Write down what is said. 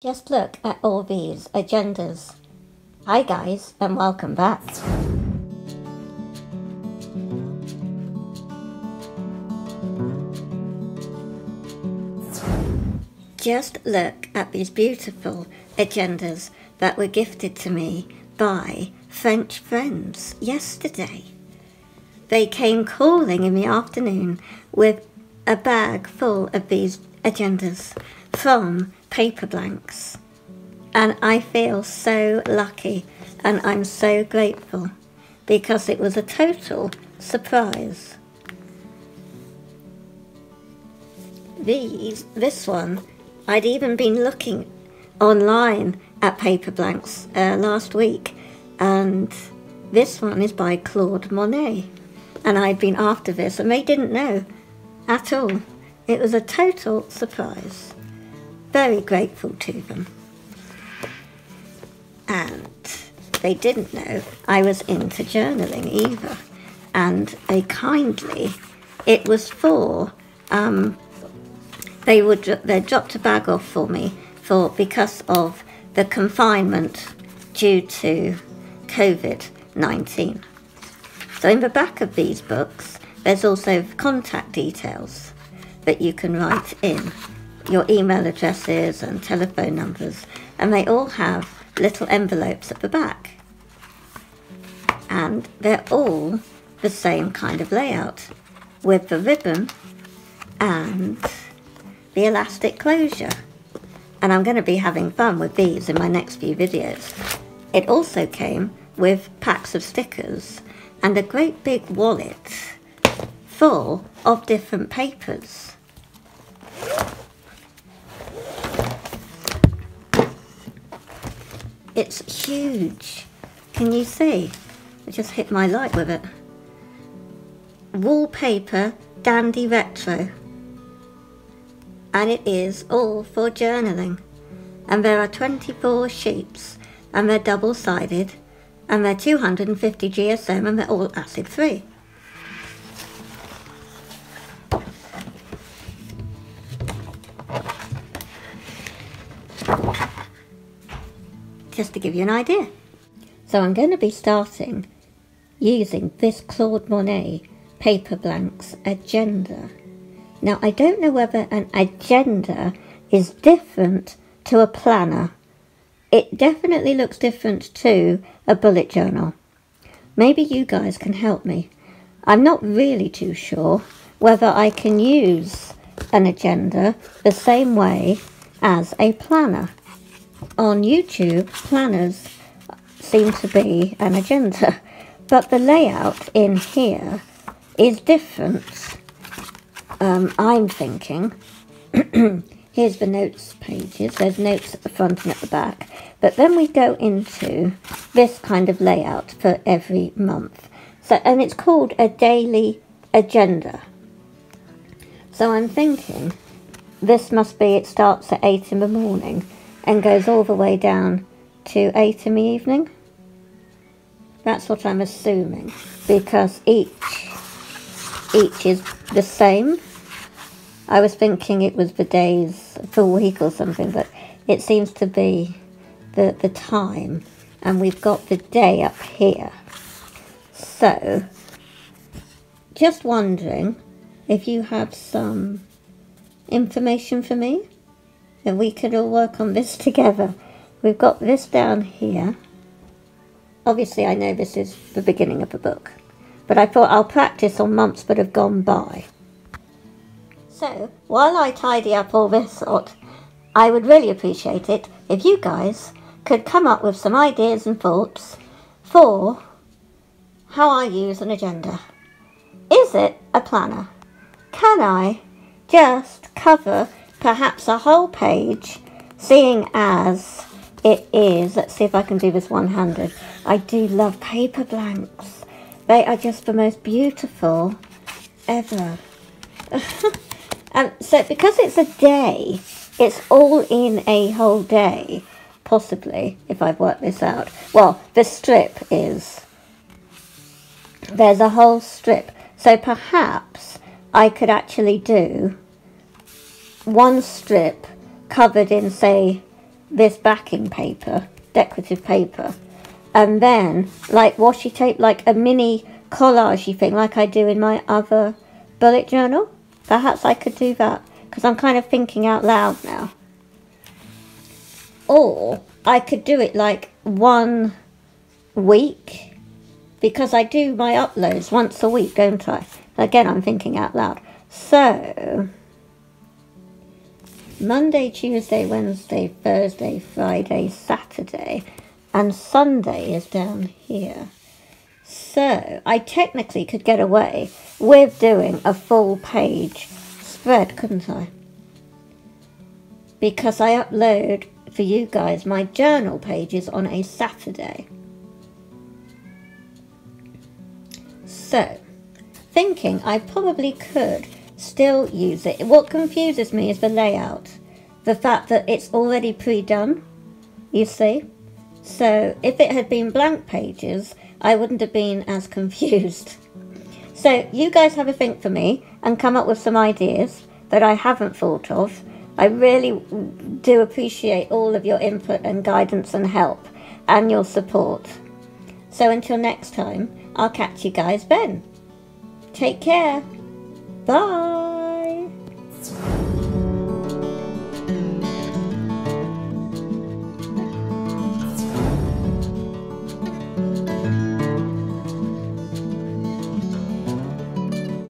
Just look at all these agendas. Hi guys, and welcome back. Just look at these beautiful agendas that were gifted to me by French friends yesterday. They came calling in the afternoon with a bag full of these agendas from Paperblanks, and I feel so lucky and I'm so grateful because it was a total surprise. This one, I'd even been looking online at Paperblanks last week, and this one is by Claude Monet, and I'd been after this and they didn't know at all. It was a total surprise. Very grateful to them. And they didn't know I was into journaling either. And they kindly, it was for, they dropped a bag off for me because of the confinement due to COVID-19. So in the back of these books, there's also contact details that you can write in, your email addresses and telephone numbers, and they all have little envelopes at the back. And they're all the same kind of layout, with the ribbon and the elastic closure. And I'm going to be having fun with these in my next few videos. It also came with packs of stickers and a great big wallet full of different papers. It's huge. Can you see? I just hit my light with it. Wallpaper dandy retro. And it is all for journaling. And there are 24 sheets, and they're double-sided, and they're 250 GSM, and they're all acid-free. Just to give you an idea. So I'm going to be starting using this Claude Monet Paperblanks agenda. Now I don't know whether an agenda is different to a planner. It definitely looks different to a bullet journal. Maybe you guys can help me. I'm not really too sure whether I can use an agenda the same way as a planner. On YouTube, planners seem to be an agenda, but the layout in here is different. I'm thinking, here's the notes pages, there's notes at the front and at the back, but then we go into this kind of layout for every month. So, and it's called a daily agenda. So I'm thinking this must be, it starts at 8 in the morning and goes all the way down to 8 in the evening. That's what I'm assuming, because each is the same. I was thinking it was the days for a week or something, but it seems to be the time, and we've got the day up here. So, just wondering if you have some information for me, and we could all work on this together. We've got this down here. Obviously I know this is the beginning of the book, but I thought I'll practice on months that have gone by. So, while I tidy up all this sort, I would really appreciate it if you guys could come up with some ideas and thoughts for how I use an agenda. Is it a planner? Can I just cover perhaps a whole page, seeing as it is, let's see if I can do this one-handed. I do love Paperblanks. They are just the most beautiful ever. So because it's a day, it's all in a whole day, possibly, if I've worked this out. Well, the strip is, there's a whole strip. So perhaps I could actually do one strip covered in, say, this backing paper, decorative paper, and then like washi tape, like a mini collage-y thing like I do in my other bullet journal. Perhaps I could do that, because I'm kind of thinking out loud now. Or I could do it like 1 week, because I do my uploads once a week, don't I? Again, I'm thinking out loud. So, Monday, Tuesday, Wednesday, Thursday, Friday, Saturday, and Sunday is down here. So, I technically could get away with doing a full page spread, couldn't I? Because I upload for you guys my journal pages on a Saturday. So, thinking I probably could still use it. What confuses me is the layout. The fact that it's already pre-done, you see? So, if it had been blank pages, I wouldn't have been as confused. So, you guys have a think for me and come up with some ideas that I haven't thought of. I really do appreciate all of your input and guidance and help and your support. So until next time, I'll catch you guys then. Take care. Bye.